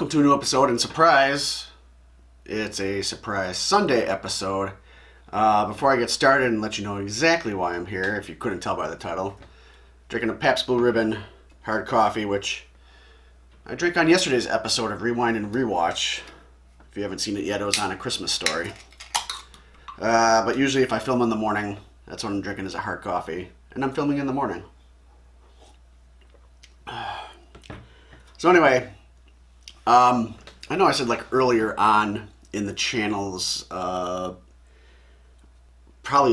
welcome to a new episode, and surprise, it's a surprise Sunday episode. Before I get started and let you know exactly why I'm here, if you couldn't tell by the title, drinking a Pabst Blue Ribbon hard coffee, which I drank on yesterday's episode of Rewind and Rewatch. If you haven't seen it yet, it was on A Christmas Story. But usually if I film in the morning, that's what I'm drinking is a hard coffee, and I'm filming in the morning. So anyway, I know I said like earlier on in the channel's, probably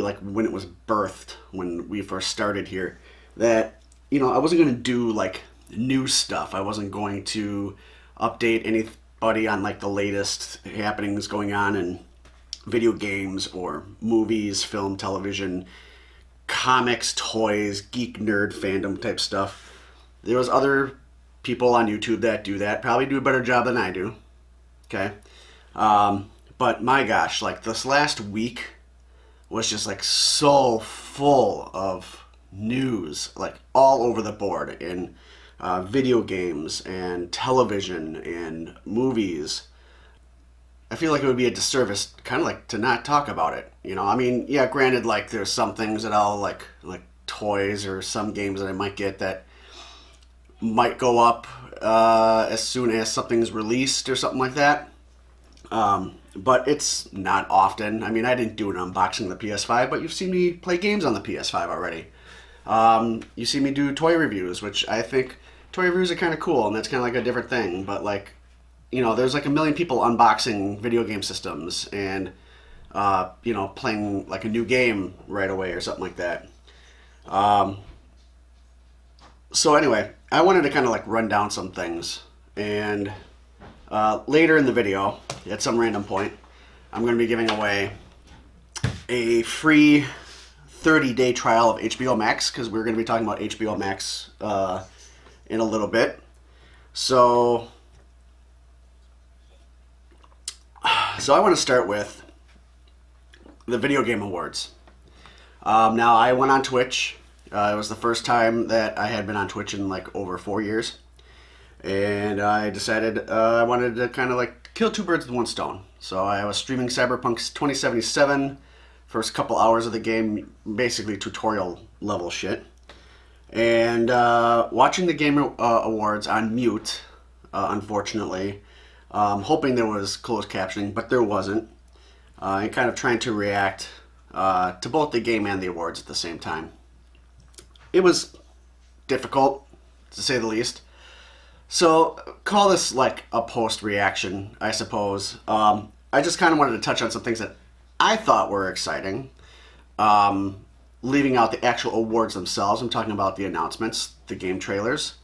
like when it was birthed, when we first started here, that, you know, I wasn't going to do like new stuff. I wasn't going to update anybody on like the latest happenings going on in video games or movies, film, television, comics, toys, geek, nerd, fandom type stuff. There was other people on YouTube that do that, probably do a better job than I do. Okay. But my gosh, like this last week was just like so full of news, like all over the board in video games and television and movies. I feel like it would be a disservice kind of like to not talk about it. You know, I mean, yeah, granted, like there's some things that I'll like toys or some games that I might get that might go up as soon as something's released or something like that. But it's not often. I mean, I didn't do an unboxing of the PS5, but you've seen me play games on the PS5 already. You see me do toy reviews, which I think toy reviews are kind of cool, and that's kind of like a different thing. But like, you know, there's like a million people unboxing video game systems and, you know, playing like a new game right away or something like that. So anyway, I wanted to kind of like run down some things, and later in the video, at some random point, I'm going to be giving away a free 30-day trial of HBO Max, because we're going to be talking about HBO Max in a little bit. So I want to start with the Video Game Awards. Now, I went on Twitch. It was the first time that I had been on Twitch in like over 4 years. And I decided I wanted to kind of like kill two birds with one stone. So I was streaming Cyberpunk 2077, first couple hours of the game, basically tutorial level shit. And watching the Game Awards on mute, unfortunately. Hoping there was closed captioning, but there wasn't. And kind of trying to react to both the game and the awards at the same time. It was difficult, to say the least. So, call this like a post-reaction, I suppose. I just kind of wanted to touch on some things that I thought were exciting. Leaving out the actual awards themselves, I'm talking about the announcements, the game trailers.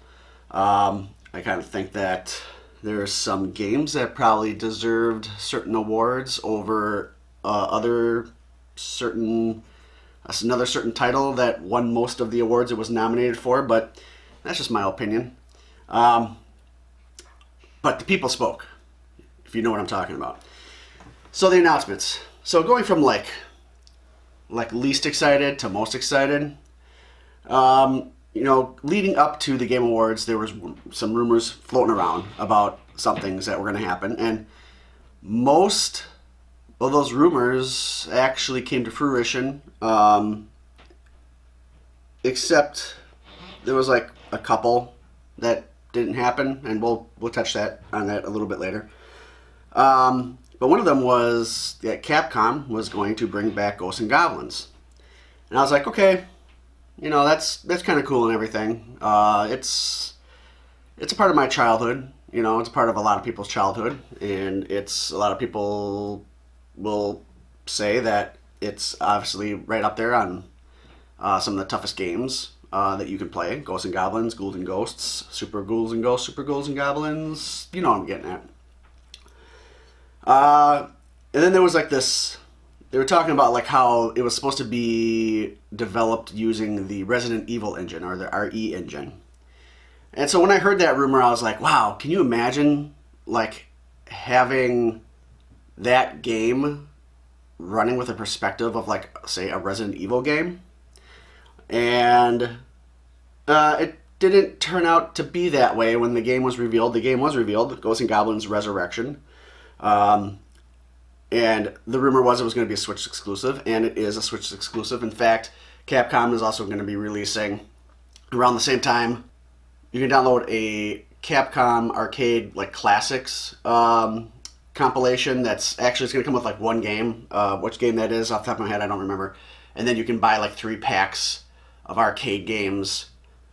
I kind of think that there's some games that probably deserved certain awards over another certain title that won most of the awards it was nominated for, but that's just my opinion. But the people spoke, if you know what I'm talking about. So the announcements. So going from like least excited to most excited. You know, leading up to the Game Awards, there was some rumors floating around about some things that were going to happen, and most of those rumors actually came to fruition, except there was like a couple that didn't happen, and we'll touch on that a little bit later. But one of them was that Capcom was going to bring back Ghosts and Goblins, and I was like, okay, you know, that's kind of cool and everything. It's a part of my childhood. You know, it's a part of a lot of people's childhood, and a lot of people will say that it's obviously right up there on some of the toughest games that you can play. Ghosts and Goblins, Ghouls and Ghosts, Super Ghouls and Ghosts, Super Ghouls and Goblins. You know what I'm getting at. And then there was like this, they were talking about like how it was supposed to be developed using the Resident Evil engine, or the RE engine. And so when I heard that rumor, I was like, wow, can you imagine like having that game running with a perspective of like, say, a Resident Evil game? And it didn't turn out to be that way when the game was revealed. The game was revealed, Ghosts and Goblins Resurrection. And the rumor was it was going to be a Switch exclusive, and it is a Switch exclusive. In fact, Capcom is also going to be releasing around the same time. You can download a Capcom Arcade like Classics compilation that's actually it's going to come with like one game. Which game that is off the top of my head, I don't remember. And then you can buy like 3 packs of arcade games.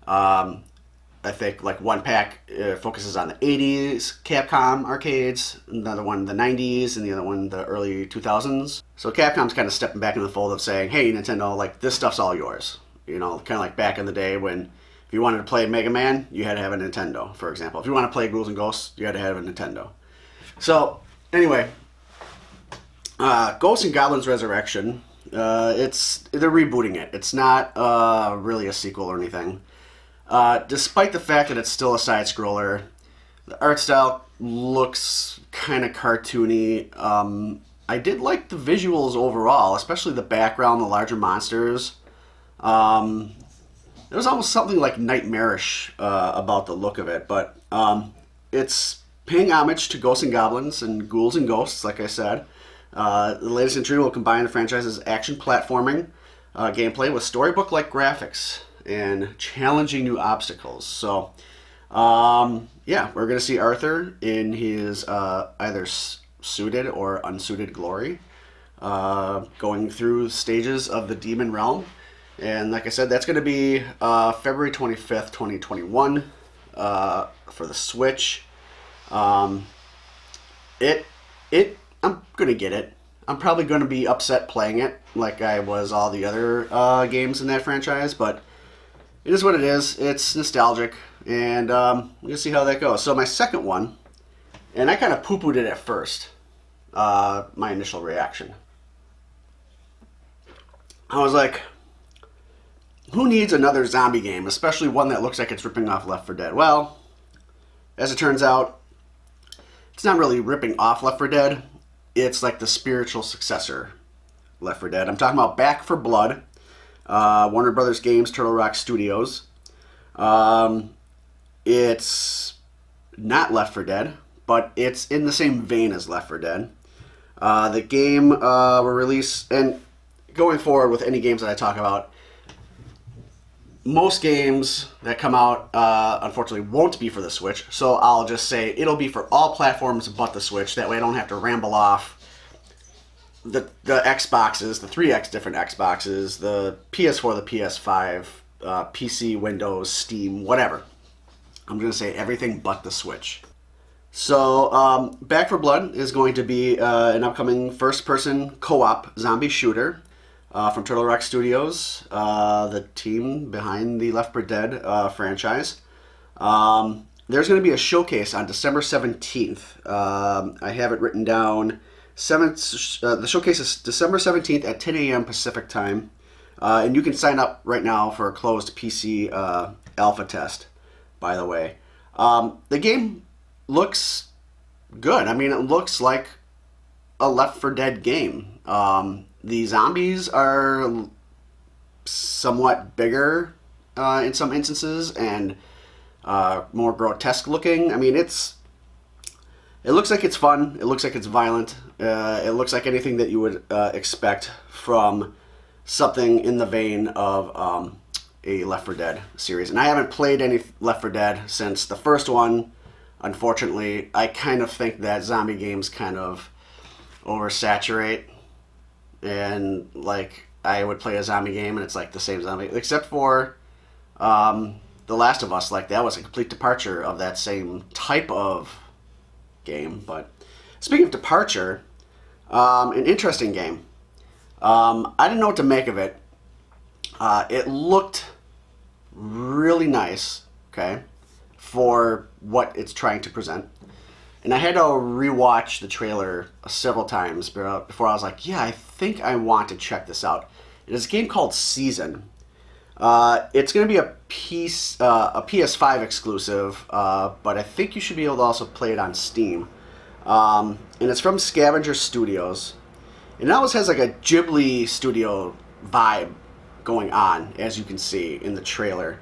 I think like one pack focuses on the 80s Capcom arcades, another one the 90s, and the other one the early 2000s. So Capcom's kind of stepping back in the fold of saying, hey, Nintendo, like this stuff's all yours. You know, kind of like back in the day when if you wanted to play Mega Man, you had to have a Nintendo, for example. If you want to play Ghouls and Ghosts, you had to have a Nintendo. So, anyway, Ghosts and Goblins Resurrection, they're rebooting it. It's not really a sequel or anything. Despite the fact that it's still a side-scroller, the art style looks kind of cartoony. I did like the visuals overall, especially the background, the larger monsters. There was almost something like nightmarish about the look of it, but it's paying homage to Ghosts and Goblins and Ghouls and Ghosts, like I said. The latest entry will combine the franchise's action platforming gameplay with storybook-like graphics and challenging new obstacles. So, yeah, we're going to see Arthur in his either suited or unsuited glory, going through stages of the Demon Realm. And like I said, that's going to be February 25th, 2021 for the Switch. I'm going to get it. I'm probably going to be upset playing it like I was all the other games in that franchise, but it is what it is. It's nostalgic, and we'll see how that goes. So my second one, and I kind of poo-pooed it at first, my initial reaction. I was like, who needs another zombie game, especially one that looks like it's ripping off Left 4 Dead? Well, as it turns out, it's not really ripping off Left 4 Dead. It's like the spiritual successor, Left 4 Dead. I'm talking about Back 4 Blood, Warner Brothers Games, Turtle Rock Studios. It's not Left 4 Dead, but it's in the same vein as Left 4 Dead. The game will release, and going forward with any games that I talk about, most games that come out, unfortunately, won't be for the Switch. So I'll just say it'll be for all platforms but the Switch. That way I don't have to ramble off the Xboxes, the 3 different Xboxes, the PS4, the PS5, PC, Windows, Steam, whatever. I'm going to say everything but the Switch. So Back 4 Blood is going to be an upcoming first-person co-op zombie shooter. From Turtle Rock Studios, the team behind the Left 4 Dead franchise. There's going to be a showcase on December 17th. I have it written down. The showcase is December 17th at 10 a.m. Pacific time. And you can sign up right now for a closed PC alpha test, by the way. The game looks good. I mean, it looks like a Left 4 Dead game. The zombies are somewhat bigger in some instances and more grotesque looking. I mean, it looks like it's fun. It looks like it's violent. It looks like anything that you would expect from something in the vein of a Left 4 Dead series. And I haven't played any Left 4 Dead since the first one. Unfortunately, I kind of think that zombie games kind of oversaturate. And like I would play a zombie game and it's like the same zombie, except for The Last of Us. Like that was a complete departure of that same type of game. But speaking of departure, an interesting game. I didn't know what to make of it. It looked really nice, okay, for what it's trying to present. And I had to rewatch the trailer several times before I was like, yeah, I think I want to check this out. It is a game called Season. It's going to be a PS5 exclusive, but I think you should be able to also play it on Steam. And it's from Scavenger Studios. And it always has like a Ghibli studio vibe going on, as you can see in the trailer.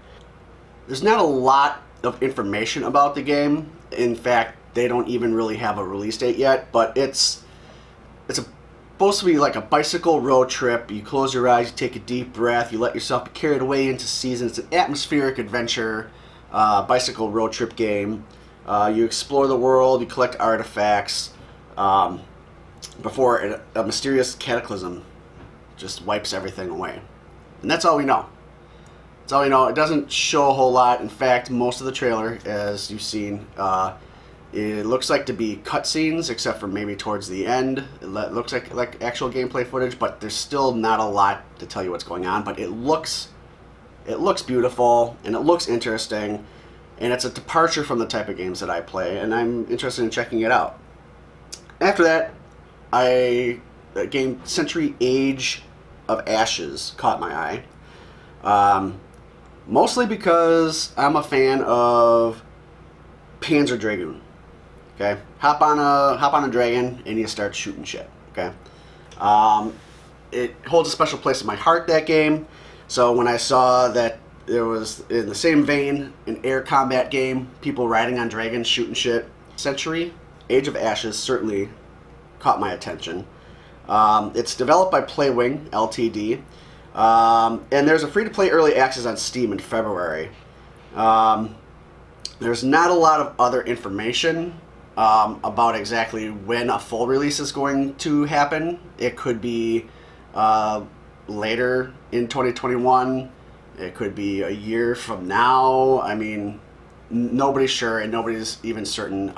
There's not a lot of information about the game. In fact, they don't even really have a release date yet, but it's supposed to be like a bicycle road trip. You close your eyes, you take a deep breath, you let yourself be carried away into seasons. It's an atmospheric adventure bicycle road trip game. You explore the world, you collect artifacts before a mysterious cataclysm just wipes everything away. And that's all we know. That's all we know. It doesn't show a whole lot. In fact, most of the trailer, as you've seen, it looks like to be cutscenes, except for maybe towards the end. It looks like actual gameplay footage, but there's still not a lot to tell you what's going on. But it looks beautiful, and it looks interesting, and it's a departure from the type of games that I play, and I'm interested in checking it out. After that, the game Century Age of Ashes caught my eye. Mostly because I'm a fan of Panzer Dragoon. Okay, hop on a dragon and you start shooting shit. Okay, it holds a special place in my heart, that game. So when I saw that there was in the same vein an air combat game, people riding on dragons shooting shit, Century Age of Ashes certainly caught my attention. It's developed by Playwing Ltd. And there's a free-to-play early access on Steam in February. There's not a lot of other information about exactly when a full release is going to happen. It could be later in 2021. It could be a year from now. I mean, nobody's sure, and nobody's even certain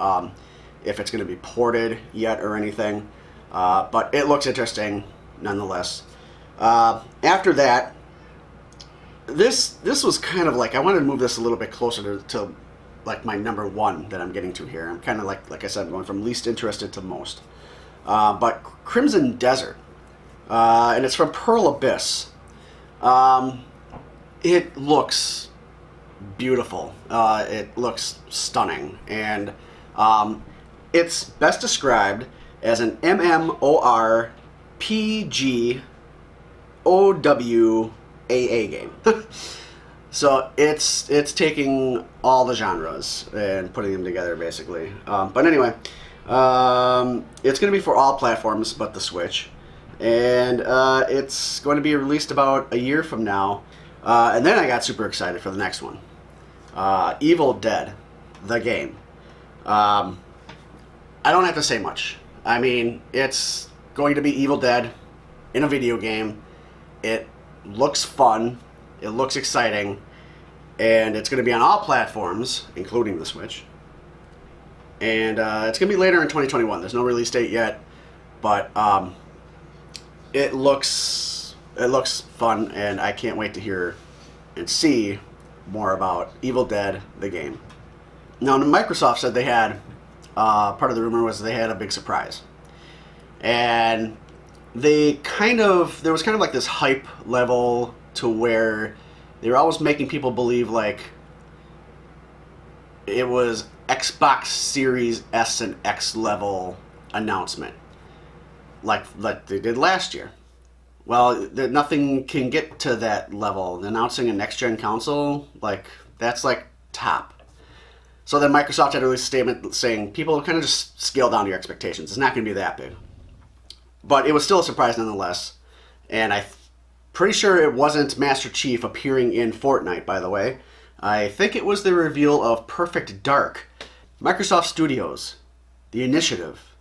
if it's going to be ported yet or anything. But it looks interesting nonetheless. After that, this was kind of like, I wanted to move this a little bit closer to like my number one that I'm getting to here. I'm kind of like I said, I'm going from least interested to most. But Crimson Desert, and it's from Pearl Abyss. It looks beautiful. It looks stunning, and it's best described as an MMORPG OWAA game. So it's taking all the genres and putting them together, basically. But anyway, it's going to be for all platforms but the Switch. And it's going to be released about a year from now. And then I got super excited for the next one. Evil Dead, the game. I don't have to say much. I mean, it's going to be Evil Dead in a video game. It looks fun. It looks exciting. And it's going to be on all platforms, including the Switch. And it's going to be later in 2021. There's no release date yet. But it looks fun, and I can't wait to hear and see more about Evil Dead, the game. Now, Microsoft said they had, part of the rumor was they had a big surprise. And there was kind of like this hype level to where they were always making people believe like it was Xbox Series S and X level announcement, like they did last year. Well, nothing can get to that level. Announcing a next-gen console, that's like top. So then Microsoft had a release statement saying people kind of just scale down your expectations. It's not going to be that big. But it was still a surprise nonetheless. And I'm pretty sure it wasn't Master Chief appearing in Fortnite, by the way. I think it was the reveal of Perfect Dark. Microsoft Studios, the initiative,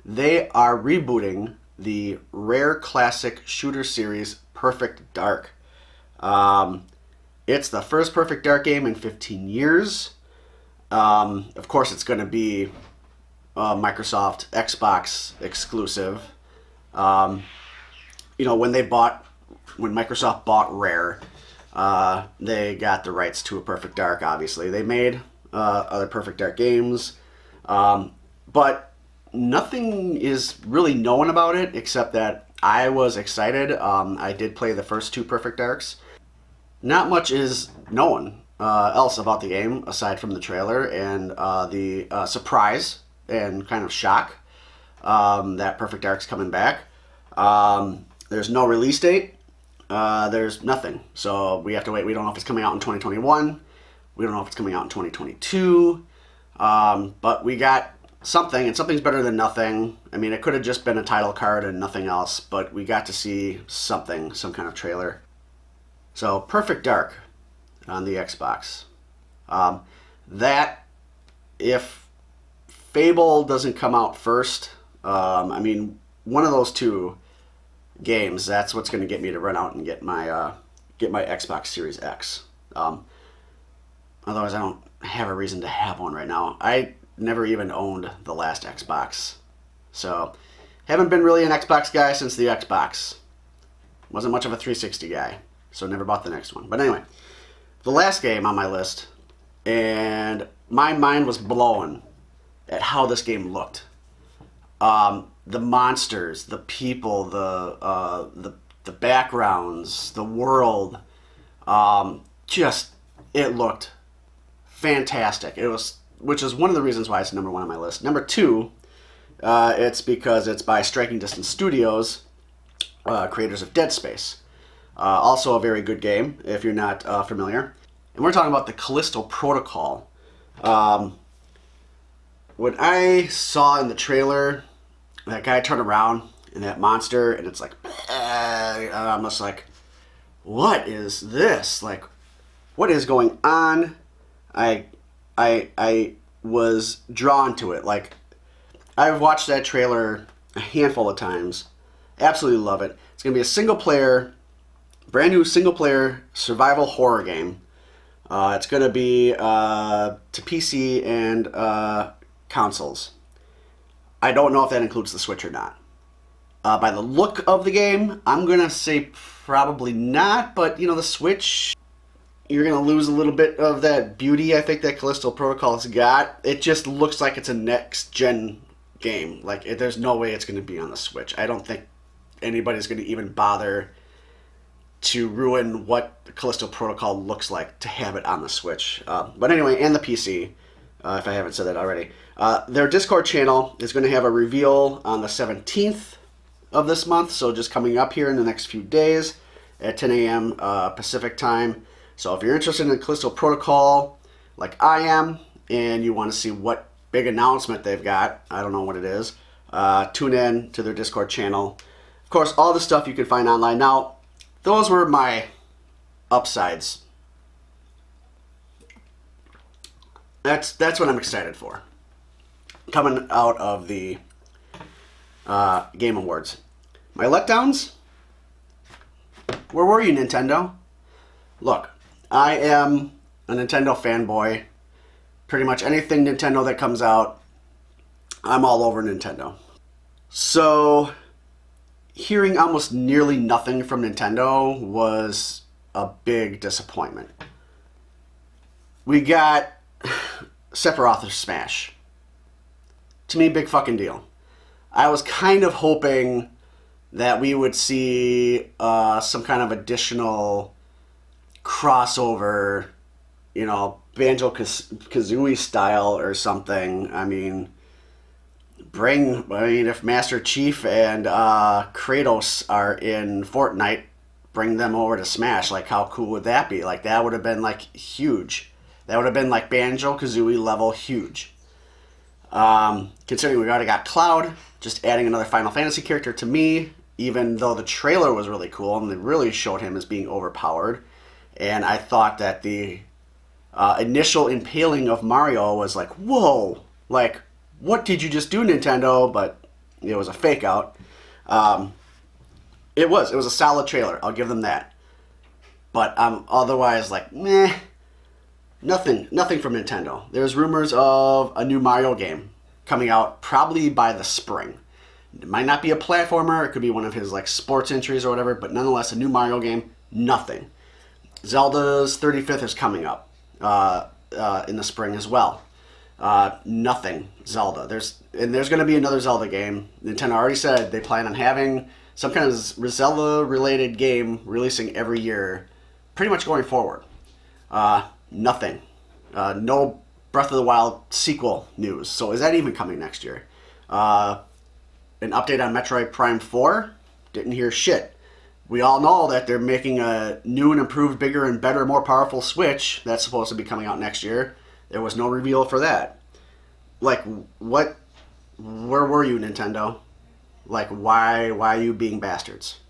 they are rebooting the rare classic shooter series Perfect Dark. It's the first Perfect Dark game in 15 years. Of course, it's going to be Microsoft Xbox exclusive. When Microsoft bought Rare, they got the rights to a Perfect Dark, obviously. They made other Perfect Dark games, but nothing is really known about it except that I was excited. I did play the first two Perfect Darks. Not much is known else about the game aside from the trailer and the surprise and kind of shock that Perfect Dark's coming back. There's no release date. There's nothing. So we have to wait. We don't know if it's coming out in 2021 We don't know if it's coming out in 2022. But we got something, and something's better than nothing. I mean, it could have just been a title card and nothing else, but we got to see something, some kind of trailer. So, Perfect Dark on the Xbox. That, if Fable doesn't come out first, I mean, one of those two games, that's what's going to get me to run out and get my Xbox Series X. Otherwise, I don't have a reason to have one right now. I never even owned the last Xbox. So, haven't been really an Xbox guy since the Xbox. Wasn't much of a 360 guy, so never bought the next one. But anyway, the last game on my list, and my mind was blown at how this game looked. The monsters, the people, the backgrounds, the world, it looked fantastic. Which is one of the reasons why it's number one on my list. Number two, it's because it's by Striking Distance Studios, creators of Dead Space. Also a very good game, if you're not familiar. And we're talking about the Callisto Protocol. When I saw in the trailer that guy turn around and that monster, and it's like, I'm just like, what is this? Like, what is going on? I was drawn to it. Like, I've watched that trailer a handful of times. Absolutely love it. It's going to be a single-player, brand new single-player survival horror game. It's going to be to PC and consoles. I don't know if that includes the Switch or not. By the look of the game, I'm going to say probably not, but, you know, the Switch, you're going to lose a little bit of that beauty I think that Callisto Protocol's got. It just looks like it's a next-gen game. Like, there's no way it's going to be on the Switch. I don't think anybody's going to even bother to ruin what the Callisto Protocol looks like to have it on the Switch. But anyway, and the PC, if I haven't said that already. Their Discord channel is going to have a reveal on the 17th of this month, so just coming up here in the next few days at 10 a.m. Pacific time. So if you're interested in Callisto Protocol, like I am, and you want to see what big announcement they've got, I don't know what it is, tune in to their Discord channel. Of course, all the stuff you can find online. Now, those were my upsides. That's what I'm excited for. Coming out of the Game Awards. My letdowns? Where were you, Nintendo? Look, I am a Nintendo fanboy. Pretty much anything Nintendo that comes out, I'm all over Nintendo. So, hearing almost nearly nothing from Nintendo was a big disappointment. We got Sephiroth Smash. To me, big fucking deal. I was kind of hoping that we would see some kind of additional crossover, you know, Banjo-Kazooie style or something. I mean, if Master Chief and Kratos are in Fortnite, bring them over to Smash. Like, how cool would that be? Like, that would have been, like, huge. That would have been, like, Banjo-Kazooie level huge. Considering we already got Cloud, just adding another Final Fantasy character to me, even though the trailer was really cool and they really showed him as being overpowered. And I thought that the initial impaling of Mario was like, whoa, like, what did you just do, Nintendo? But it was a fake out. It was a solid trailer. I'll give them that. But I'm otherwise like, meh, nothing from Nintendo. There's rumors of a new Mario game coming out probably by the spring. It might not be a platformer. It could be one of his like sports entries or whatever. But nonetheless, a new Mario game. Nothing. Zelda's 35th is coming up in the spring as well. Nothing Zelda. There's going to be another Zelda game. Nintendo already said they plan on having some kind of Zelda-related game releasing every year, pretty much going forward. Nothing. No Breath of the Wild sequel news. So is that even coming next year? An update on Metroid Prime 4? Didn't hear shit. we all know that they're making a new and improved, bigger and better, more powerful Switch that's supposed to be coming out next year. There was no reveal for that. Like, what? Where were you, Nintendo? Like, why are you being bastards?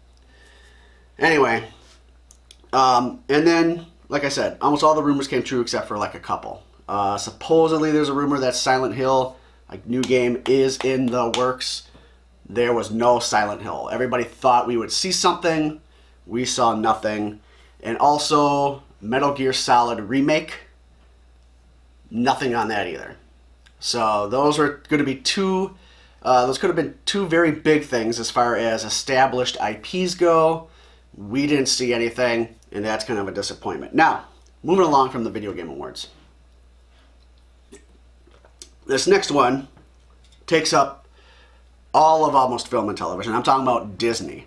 Anyway, and then, like I said, almost all the rumors came true except for like a couple. Supposedly there's a rumor that Silent Hill, like new game, is in the works. There was no Silent Hill. Everybody thought we would see something. We saw nothing. And also, Metal Gear Solid Remake. Nothing on that either. So those were going to be those could have been two very big things as far as established IPs go. We didn't see anything, and that's kind of a disappointment. Now, moving along from the Video Game Awards. This next one takes up all of almost film and television. I'm talking about Disney.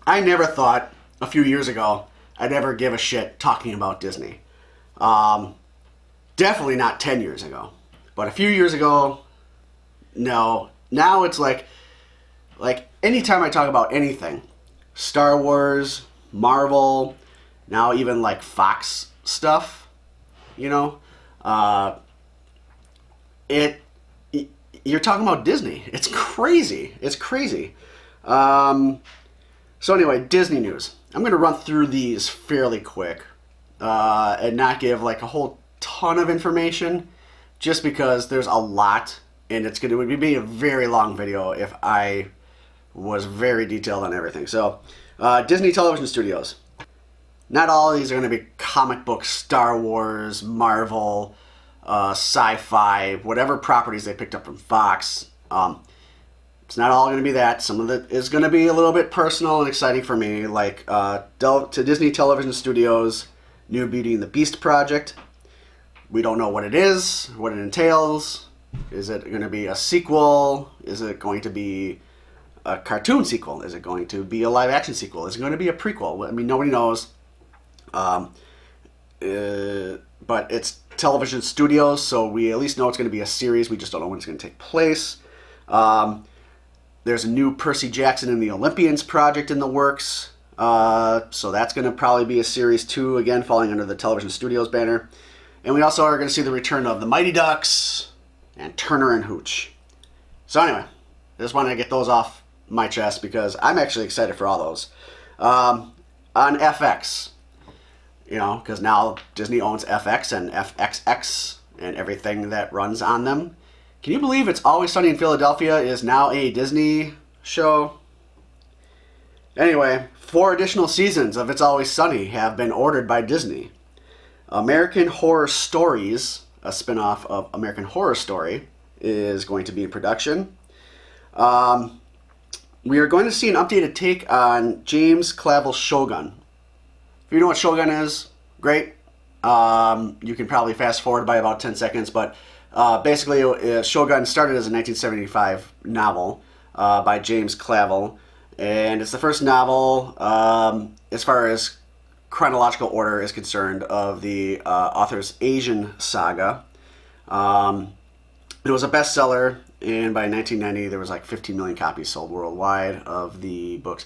I never thought a few years ago I'd ever give a shit talking about Disney. Definitely not 10 years ago. But a few years ago, no. Now it's like anytime I talk about anything, Star Wars, Marvel, now even like Fox stuff, you know, you're talking about Disney. It's crazy. It's crazy. So anyway, Disney news. I'm going to run through these fairly quick and not give like a whole ton of information just because there's a lot and it would be a very long video if I was very detailed on everything. So Disney Television Studios. Not all of these are going to be comic book, Star Wars, Marvel, sci-fi, whatever properties they picked up from Fox. It's not all going to be that. Some of it is going to be a little bit personal and exciting for me, like to Disney Television Studios' new Beauty and the Beast project. We don't know what it is, what it entails. Is it going to be a sequel? Is it going to be a cartoon sequel? Is it going to be a live-action sequel? Is it going to be a prequel? I mean, nobody knows. But it's television studios, so we at least know it's going to be a series. We just don't know when it's going to take place. There's a new Percy Jackson and the Olympians project in the works. So that's going to probably be a series 2, again, falling under the television studios banner. And we also are going to see the return of the Mighty Ducks and Turner and Hooch. So anyway, I just wanted to get those off my chest because I'm actually excited for all those. On FX, you know, because now Disney owns FX and FXX and everything that runs on them. Can you believe It's Always Sunny in Philadelphia is now a Disney show? Anyway, 4 additional seasons of It's Always Sunny have been ordered by Disney. American Horror Stories, a spin-off of American Horror Story, is going to be in production. We are going to see an updated take on James Clavell's Shogun. If you know what Shogun is, great. You can probably fast forward by about 10 seconds, but basically Shogun started as a 1975 novel by James Clavell, and it's the first novel, as far as chronological order is concerned, of the author's Asian saga. It was a bestseller, and by 1990 there was like 15 million copies sold worldwide of the books.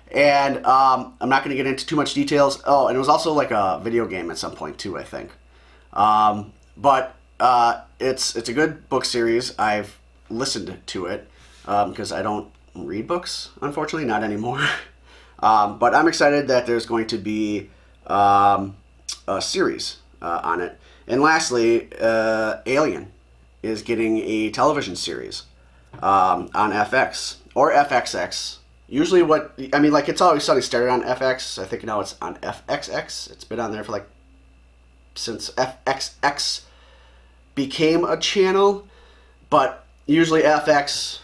And I'm not going to get into too much details. Oh, and it was also like a video game at some point too, I think. But it's a good book series. I've listened to it because I don't read books, unfortunately, not anymore. But I'm excited that there's going to be a series on it. And lastly, Alien is getting a television series on FX or FXX. Usually like It's Always Sunny started on FX. I think now it's on FXX. It's been on there for like since FXX became a channel, but usually FX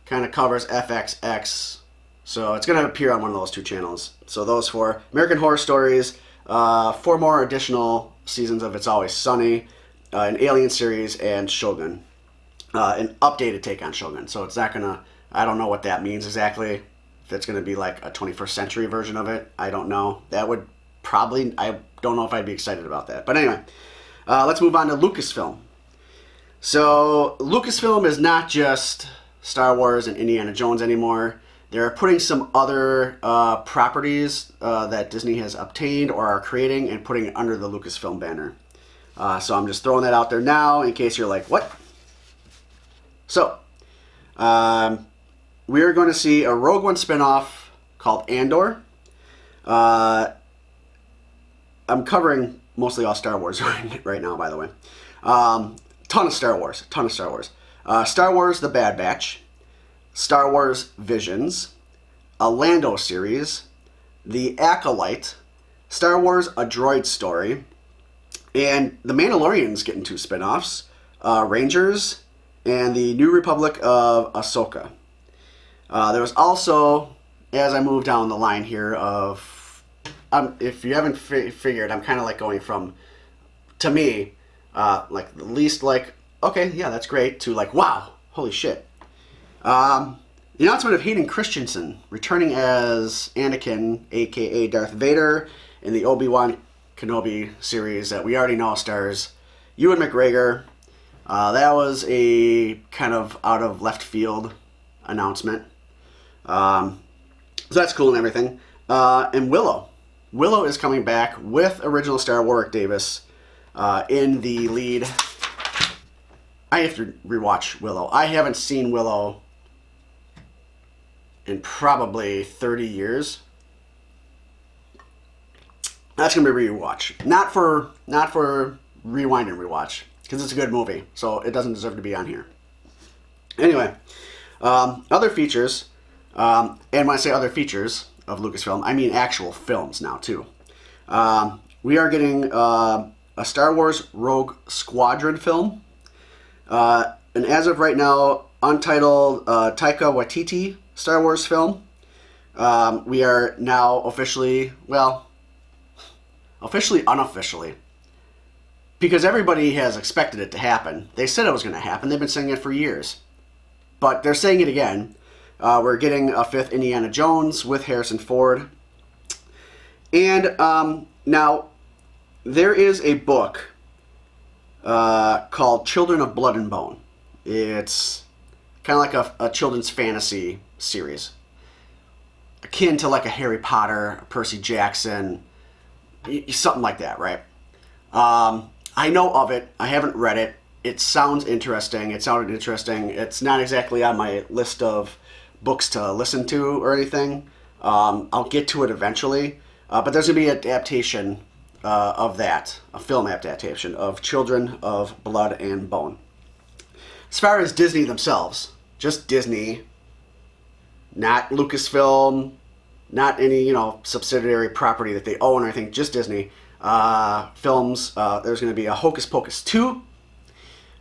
kind of covers FXX. So it's going to appear on one of those 2 channels. So those 4. American Horror Stories, 4 more additional seasons of It's Always Sunny, an Alien series, and Shogun. An updated take on Shogun. So it's not going to, I don't know what that means exactly. If it's going to be like a 21st century version of it, I don't know. That would probably, I don't know if I'd be excited about that. But anyway, let's move on to Lucasfilm. So Lucasfilm is not just Star Wars and Indiana Jones anymore. They're putting some other properties that Disney has obtained or are creating and putting it under the Lucasfilm banner. So I'm just throwing that out there now in case you're like, what? So, we're going to see a Rogue One spinoff called Andor. I'm covering mostly all Star Wars right now, by the way. Ton of Star Wars. Star Wars The Bad Batch. Star Wars Visions. A Lando series. The Acolyte. Star Wars A Droid Story. And The Mandalorian's getting 2 spinoffs. Rangers. And the New Republic of Ahsoka. There was also, as I move down the line here of, if you haven't figured, I'm kind of like going from, to me, like the least like, okay, yeah, that's great, to like, wow, holy shit. The announcement of Hayden Christensen returning as Anakin, aka Darth Vader, in the Obi-Wan Kenobi series that we already know stars Ewan McGregor. That was a kind of out of left field announcement. So that's cool and everything. And Willow. Willow is coming back with original star Warwick Davis in the lead. I have to rewatch Willow. I haven't seen Willow in probably 30 years. That's going to be a rewatch. Not for rewind and rewatch, because it's a good movie, so it doesn't deserve to be on here. Anyway, other features, and when I say other features of Lucasfilm, I mean actual films now, too. We are getting a Star Wars Rogue Squadron film, and as of right now, Untitled Taika Waititi Star Wars film. We are now officially, well, officially, unofficially, because everybody has expected it to happen. They said it was going to happen. They've been saying it for years. But they're saying it again. We're getting a 5th Indiana Jones with Harrison Ford. And now, there is a book called Children of Blood and Bone. It's kind of like a children's fantasy series. Akin to like a Harry Potter, a Percy Jackson, something like that, right? I know of it. I haven't read it. It sounds interesting. It sounded interesting. It's not exactly on my list of books to listen to or anything. I'll get to it eventually. But there's going to be an adaptation of that, a film adaptation of Children of Blood and Bone. As far as Disney themselves, just Disney, not Lucasfilm, not any, subsidiary property that they own or anything, just Disney. Films, there's going to be a Hocus Pocus 2.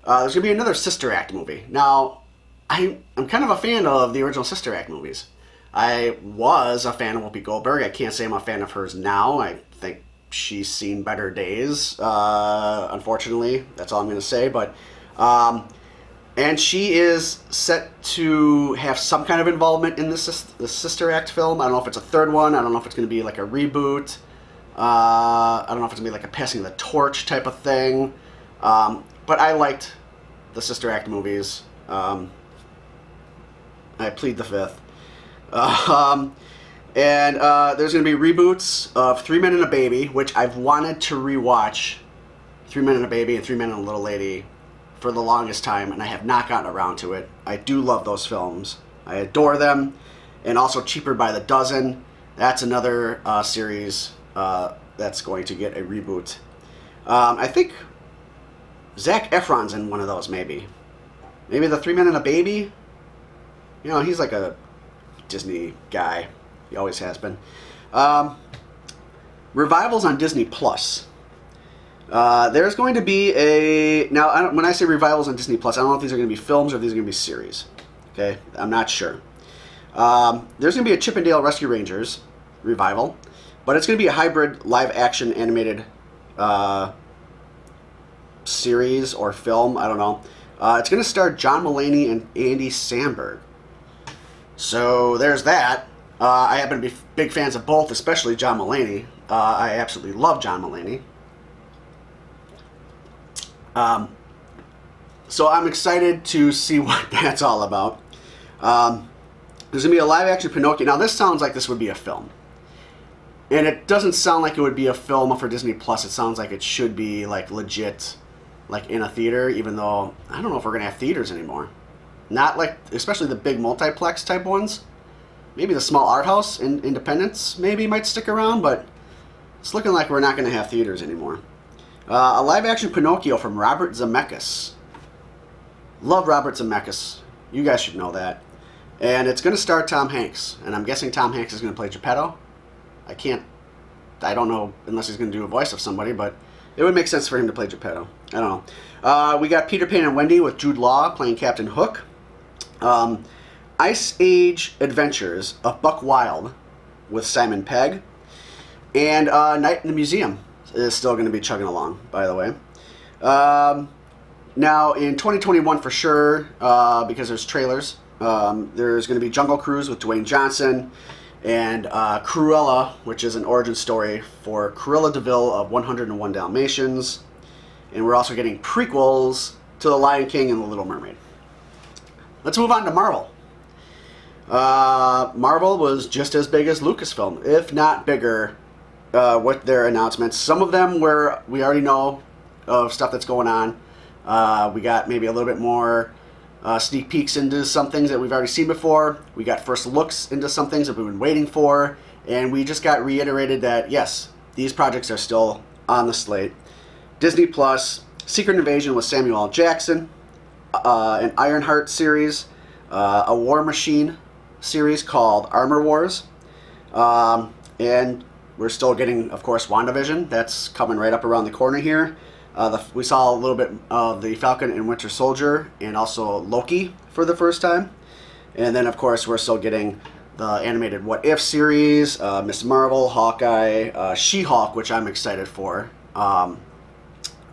There's going to be another Sister Act movie. Now, I'm kind of a fan of the original Sister Act movies. I was a fan of Whoopi Goldberg. I can't say I'm a fan of hers now. I think she's seen better days, unfortunately. That's all I'm going to say. But, and she is set to have some kind of involvement in the Sister Act film. I don't know if it's a third one. I don't know if it's going to be like a reboot. I don't know if it's going to be like a passing the torch type of thing. But I liked the Sister Act movies. I plead the fifth. And there's going to be reboots of 3 Men and a Baby, which I've wanted to rewatch 3 Men and a Baby and 3 Men and a Little Lady for the longest time, and I have not gotten around to it. I do love those films. I adore them. And also Cheaper by the Dozen. That's another series that's going to get a reboot. I think Zac Efron's in one of those, maybe. Maybe the 3 Men and a Baby? He's like a Disney guy. He always has been. Revivals on Disney Plus. There's going to be a... Now, when I say revivals on Disney Plus, I don't know if these are going to be films or if these are going to be series. Okay? I'm not sure. There's going to be a Chip 'n Dale Rescue Rangers revival, but it's going to be a hybrid live-action animated series or film. I don't know. It's going to star John Mulaney and Andy Samberg. So there's that. I happen to be big fans of both, especially John Mulaney. I absolutely love John Mulaney. So I'm excited to see what that's all about. There's going to be a live-action Pinocchio. Now, this sounds like this would be a film. And it doesn't sound like it would be a film for Disney Plus. It sounds like it should be, like, legit, like, in a theater, even though I don't know if we're going to have theaters anymore. Not like, especially the big multiplex type ones. Maybe the small art house and independents maybe might stick around, but it's looking like we're not going to have theaters anymore. A live-action Pinocchio from Robert Zemeckis. Love Robert Zemeckis. You guys should know that. And it's going to star Tom Hanks. And I'm guessing Tom Hanks is going to play Geppetto. I don't know unless he's going to do a voice of somebody, but it would make sense for him to play Geppetto. I don't know. We got Peter Pan and Wendy with Jude Law playing Captain Hook. Ice Age Adventures of Buck Wild with Simon Pegg. And Night in the Museum is still going to be chugging along, by the way. Now, in 2021 for sure, because there's trailers, there's going to be Jungle Cruise with Dwayne Johnson, and Cruella, which is an origin story for Cruella DeVille of 101 Dalmatians. And we're also getting prequels to The Lion King and The Little Mermaid. Let's move on to Marvel. Marvel was just as big as Lucasfilm, if not bigger, with their announcements. Some of them where we already know of stuff that's going on. We got maybe a little bit more sneak peeks into some things that we've already seen before. We got first looks into some things that we've been waiting for. And we just got reiterated that, yes, these projects are still on the slate. Disney Plus, Secret Invasion with Samuel L. Jackson, an Ironheart series, a War Machine series called Armor Wars, and we're still getting, of course, WandaVision. That's coming right up around the corner here. We saw a little bit of the Falcon and Winter Soldier and also Loki for the first time. And then, of course, we're still getting the animated What If series, Miss Marvel, Hawkeye, She-Hulk, which I'm excited for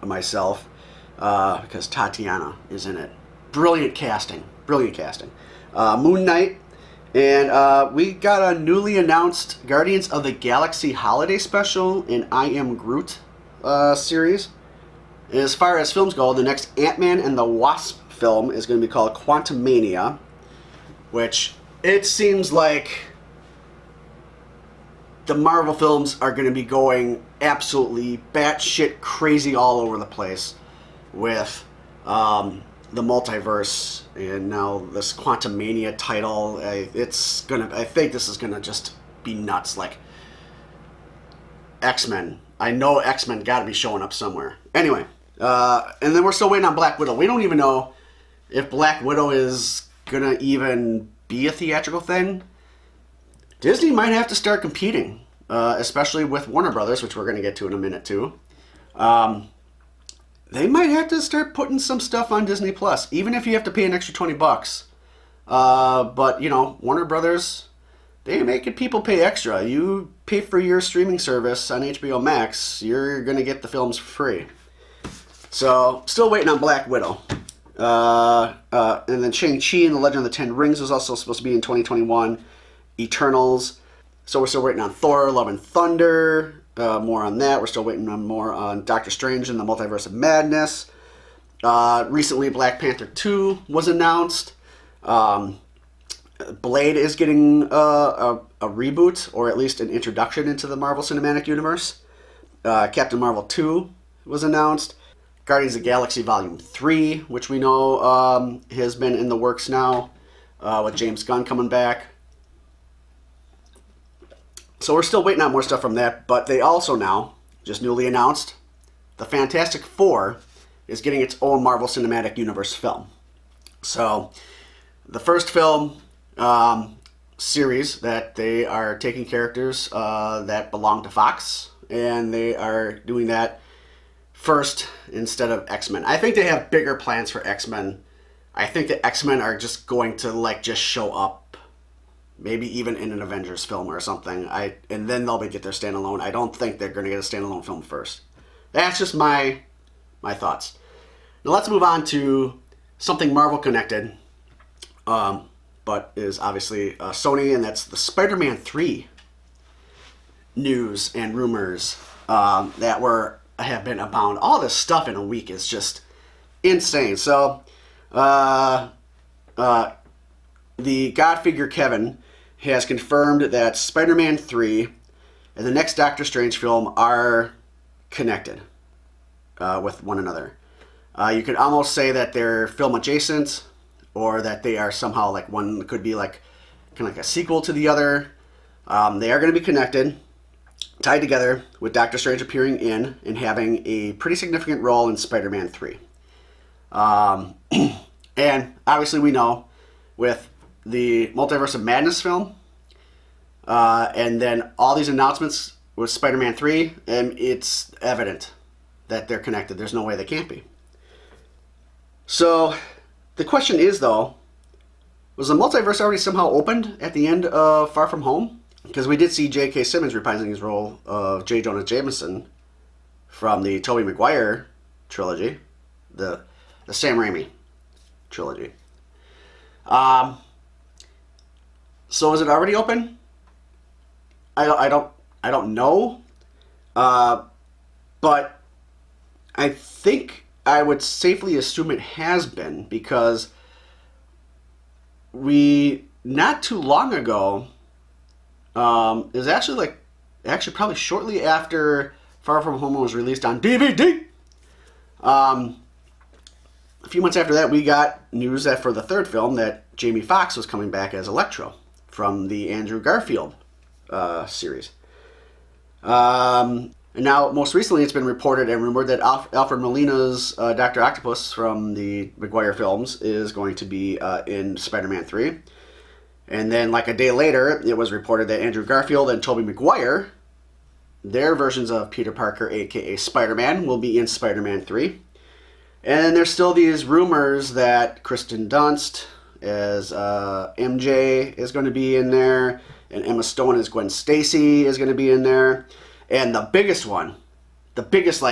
myself, because Tatiana is in it. Brilliant casting. Brilliant casting. Moon Knight. And we got a newly announced Guardians of the Galaxy Holiday Special in I Am Groot series. As far as films go, the next Ant-Man and the Wasp film is going to be called Quantumania, which it seems like the Marvel films are going to be going absolutely batshit crazy all over the place with the multiverse and now this Quantumania title. I think this is gonna just be nuts. Like X-Men. I know X-Men got to be showing up somewhere. Anyway, and then we're still waiting on Black Widow. We don't even know if Black Widow is gonna even be a theatrical thing. Disney might have to start competing, especially with Warner Brothers, which we're gonna get to in a minute too. They might have to start putting some stuff on Disney Plus, even if you have to pay an extra $20. But you know, Warner Brothers, they're making people pay extra. You pay for your streaming service on HBO Max, you're gonna get the films for free. So, still waiting on Black Widow. And then Shang-Chi and the Legend of the Ten Rings was also supposed to be in 2021. Eternals. So we're still waiting on Thor, Love and Thunder. More on that. We're still waiting on more on Doctor Strange and the Multiverse of Madness. Recently, Black Panther 2 was announced. Blade is getting a reboot, or at least an introduction into the Marvel Cinematic Universe. Captain Marvel 2 was announced. Guardians of the Galaxy Volume 3, which we know has been in the works now, with James Gunn coming back. So we're still waiting on more stuff from that, but they also now, just newly announced, the Fantastic Four is getting its own Marvel Cinematic Universe film. So the first film series that they are taking characters that belong to Fox, and they are doing that first instead of X-Men. I think they have bigger plans for X-Men. I think the X-Men are just going to just show up, maybe even in an Avengers film or something. And then they'll get their standalone. I don't think they're going to get a standalone film first. That's just my thoughts. Now let's move on to something Marvel connected, but is obviously Sony, and that's the Spider-Man 3 news and rumors that have been abound. All this stuff in a week is just insane. So, the God figure Kevin has confirmed that Spider-Man 3 and the next Doctor Strange film are connected with one another. You could almost say that they're film adjacent, or that they are somehow like one could be like kind of like a sequel to the other. They are going to be connected, tied together, with Doctor Strange appearing in and having a pretty significant role in Spider-Man 3. And obviously we know with the Multiverse of Madness film, and then all these announcements with Spider-Man 3, and it's evident that they're connected. There's no way they can't be. So the question is, though, was the multiverse already somehow opened at the end of Far From Home? Because we did see J.K. Simmons reprising his role of J. Jonah Jameson from the Tobey Maguire trilogy, the Sam Raimi trilogy. So is it already open? I don't know. But I think I would safely assume it has been, because we, not too long ago, it was actually probably shortly after Far From Home was released on DVD. A few months after that, we got news that for the third film that Jamie Foxx was coming back as Electro from the Andrew Garfield series. And now, most recently, it's been reported and rumored that Alfred Molina's Dr. Octopus from the Maguire films is going to be in Spider-Man 3. And then, like a day later, it was reported that Andrew Garfield and Tobey Maguire, their versions of Peter Parker, aka Spider-Man, will be in Spider-Man 3. And there's still these rumors that Kristen Dunst as MJ is going to be in there, and Emma Stone as Gwen Stacy is going to be in there. And the biggest one, the biggest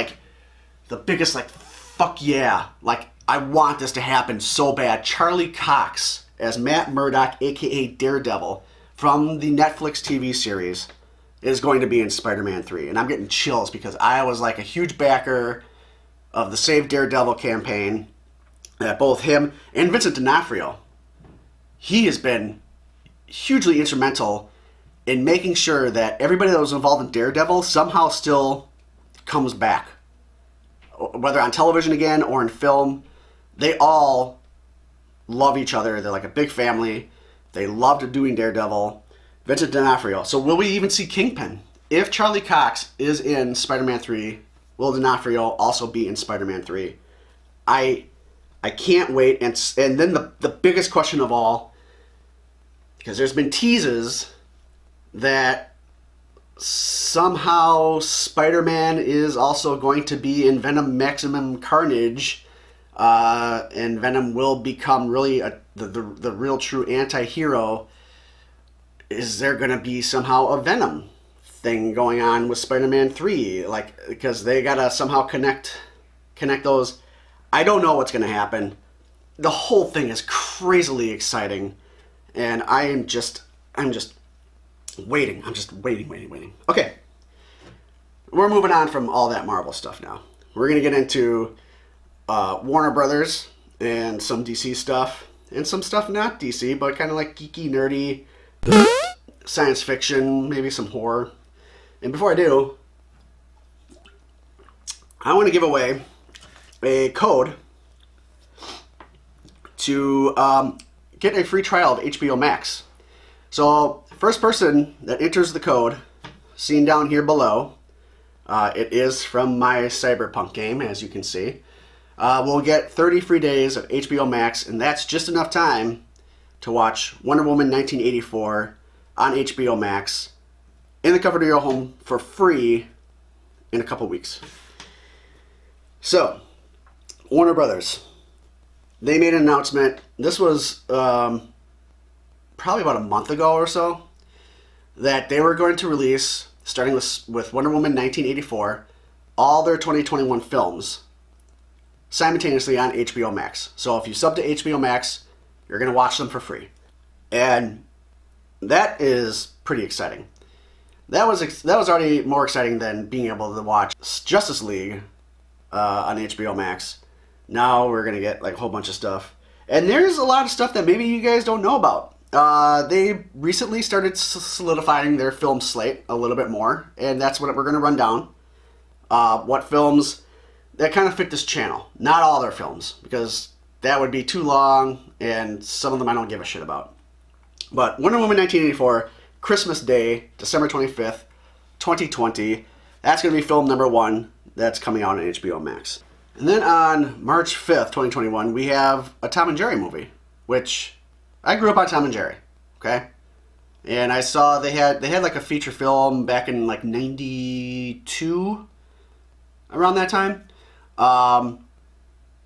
fuck yeah, like I want this to happen so bad, Charlie Cox as Matt Murdock, aka Daredevil, from the Netflix TV series, is going to be in Spider-Man 3. And I'm getting chills because I was like a huge backer of the Save Daredevil campaign, that both him and Vincent D'Onofrio, he has been hugely instrumental in making sure that everybody that was involved in Daredevil somehow still comes back. Whether on television again or in film, they all love each other. They're like a big family. They loved doing Daredevil. Vincent D'Onofrio. So will we even see Kingpin? If Charlie Cox is in Spider-Man 3, will D'Onofrio also be in Spider-Man 3? I can't wait. And then the biggest question of all, because there's been teases that somehow Spider-Man is also going to be in Venom Maximum Carnage, and Venom will become really the real true anti-hero. Is there going to be somehow a Venom thing going on with Spider-Man 3? Like, because they got to somehow connect those. I don't know what's going to happen. The whole thing is crazily exciting, and I'm just waiting. I'm just waiting. Okay. We're moving on from all that Marvel stuff now. We're going to get into Warner Brothers and some DC stuff. And some stuff not DC, but kind of like geeky, nerdy, science fiction, maybe some horror. And before I do, I want to give away a code to get a free trial of HBO Max. So, first person that enters the code, seen down here below, it is from my Cyberpunk game, as you can see, will get 30 free days of HBO Max, and that's just enough time to watch Wonder Woman 1984 on HBO Max in the comfort of your home for free in a couple weeks. So, Warner Brothers, they made an announcement. This was probably about a month ago or so, that they were going to release, starting with Wonder Woman 1984, all their 2021 films simultaneously on HBO Max. So if you sub to HBO Max, you're going to watch them for free. And that is pretty exciting. That was already more exciting than being able to watch Justice League on HBO Max. Now we're going to get like a whole bunch of stuff. And there's a lot of stuff that maybe you guys don't know about. They recently started solidifying their film slate a little bit more, and that's what we're going to run down. What films that kind of fit this channel. Not all their films, because that would be too long, and some of them I don't give a shit about. But Wonder Woman 1984, Christmas Day, December 25th, 2020. That's going to be film number 1 that's coming out on HBO Max. And then on March 5th, 2021, we have a Tom and Jerry movie, which I grew up on Tom and Jerry, okay? And I saw they had like a feature film back in like 92, around that time,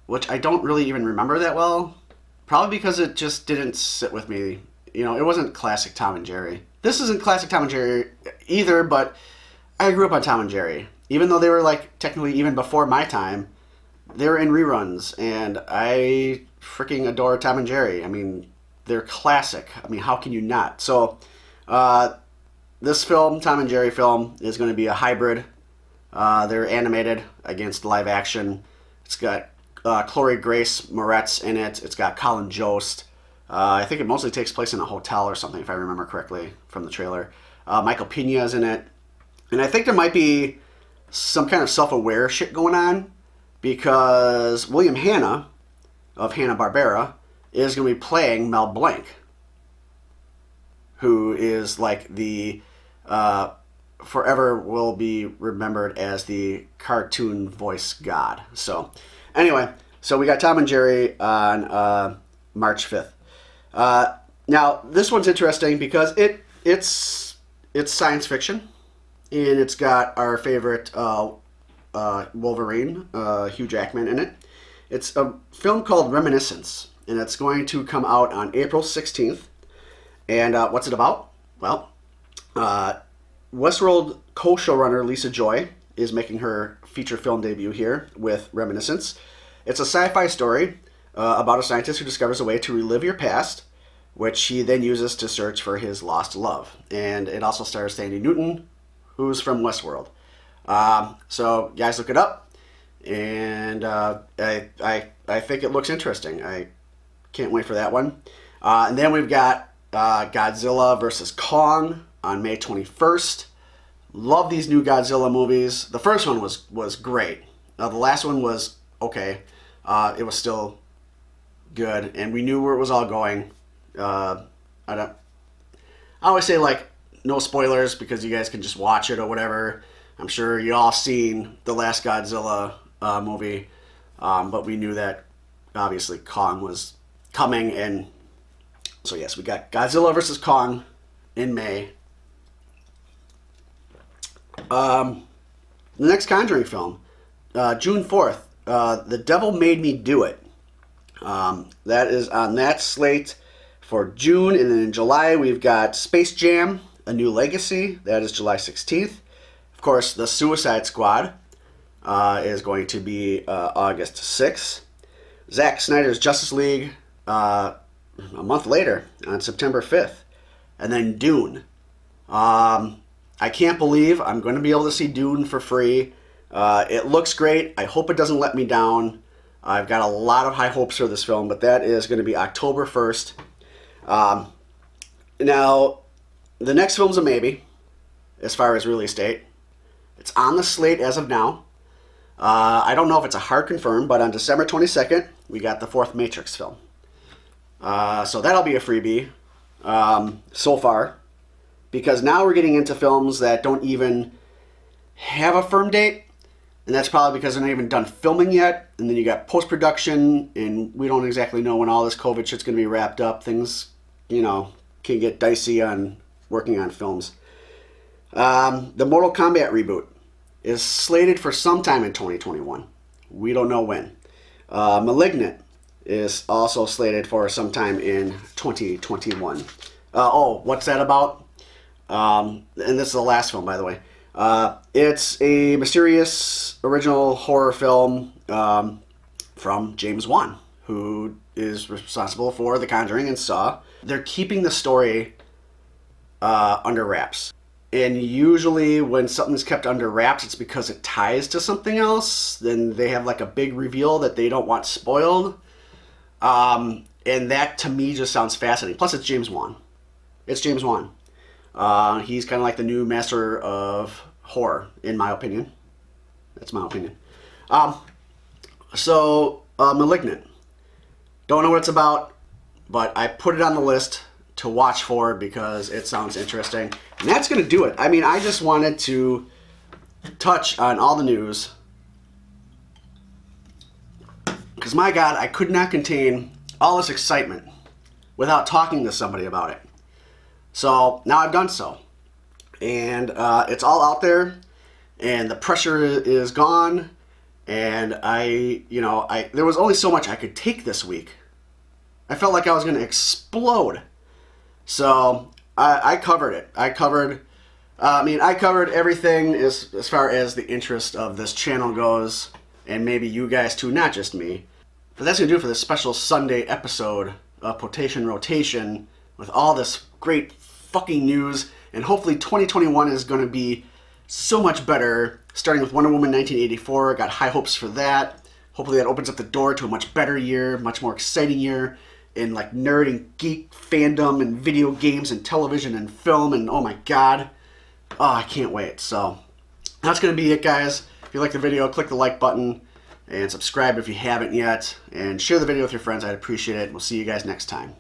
which I don't really even remember that well, probably because it just didn't sit with me. You know, it wasn't classic Tom and Jerry. This isn't classic Tom and Jerry either, but I grew up on Tom and Jerry. Even though they were like technically even before my time, they were in reruns, and I freaking adore Tom and Jerry. I mean, they're classic. I mean, how can you not? So, this film, Tom and Jerry film, is going to be a hybrid. They're animated against live action. It's got Chloe Grace Moretz in it. It's got Colin Jost. I think it mostly takes place in a hotel or something, if I remember correctly from the trailer. Michael Pena is in it. And I think there might be some kind of self-aware shit going on, because William Hanna of Hanna-Barbera is going to be playing Mel Blanc, who is like the forever will be remembered as the cartoon voice god. So anyway, so we got Tom and Jerry on March 5th. Now this one's interesting because it's science fiction, and it's got our favorite Wolverine, Hugh Jackman, in it. It's a film called Reminiscence, and it's going to come out on April 16th. And what's it about? Well, Westworld co-showrunner Lisa Joy is making her feature film debut here with Reminiscence. It's a sci-fi story about a scientist who discovers a way to relive your past, which he then uses to search for his lost love. And it also stars Sandy Newton, who's from Westworld. So guys, look it up, and I think it looks interesting. I can't wait for that one. And then we've got Godzilla versus Kong on May 21st. Love these new Godzilla movies. The first one was great. The last one was okay. It was still good, and we knew where it was all going. I always say, like, no spoilers, because you guys can just watch it or whatever. I'm sure you all seen the last Godzilla movie, but we knew that obviously Kong was coming, and so yes, we got Godzilla versus Kong in May. The next Conjuring film, June 4th, The Devil Made Me Do It. That is on that slate for June, and then in July we've got Space Jam: A New Legacy. That is July 16th. Of course, The Suicide Squad is going to be August 6th. Zack Snyder's Justice League a month later on September 5th. And then Dune. I can't believe I'm going to be able to see Dune for free. It looks great. I hope it doesn't let me down. I've got a lot of high hopes for this film, but that is going to be October 1st. Now, the next film's a maybe as far as release date. It's on the slate as of now. I don't know if it's a hard confirm, but on December 22nd, we got the 4th Matrix film. So that'll be a freebie so far, because now we're getting into films that don't even have a firm date, and that's probably because they're not even done filming yet, and then you got post-production, and we don't exactly know when all this COVID shit's going to be wrapped up. Things, can get dicey on working on films. The Mortal Kombat reboot is slated for sometime in 2021. We don't know when. Malignant is also slated for sometime in 2021. What's that about? And this is the last film, by the way. It's a mysterious original horror film from James Wan, who is responsible for The Conjuring and Saw. They're keeping the story under wraps. And usually when something's kept under wraps, it's because it ties to something else. Then they have like a big reveal that they don't want spoiled. And that to me just sounds fascinating. Plus, it's James Wan. It's James Wan. He's kind of like the new master of horror, in my opinion. That's my opinion. Malignant. Don't know what it's about, but I put it on the list to watch for because it sounds interesting. And that's going to do it. I mean, I just wanted to touch on all the news because, my God, I could not contain all this excitement without talking to somebody about it. So now I've done so. And it's all out there, and the pressure is gone. And there was only so much I could take this week. I felt like I was going to explode. So I covered it. I covered everything as far as the interest of this channel goes, and maybe you guys too, not just me. But that's going to do it for this special Sunday episode of Potation Rotation with all this great fucking news. And hopefully 2021 is going to be so much better, starting with Wonder Woman 1984. Got high hopes for that. Hopefully that opens up the door to a much better year, much more exciting year in like nerd and geek fandom and video games and television and film, and oh my God. Oh, I can't wait. So that's going to be it, guys. If you like the video, click the like button and subscribe if you haven't yet, and share the video with your friends. I'd appreciate it. We'll see you guys next time.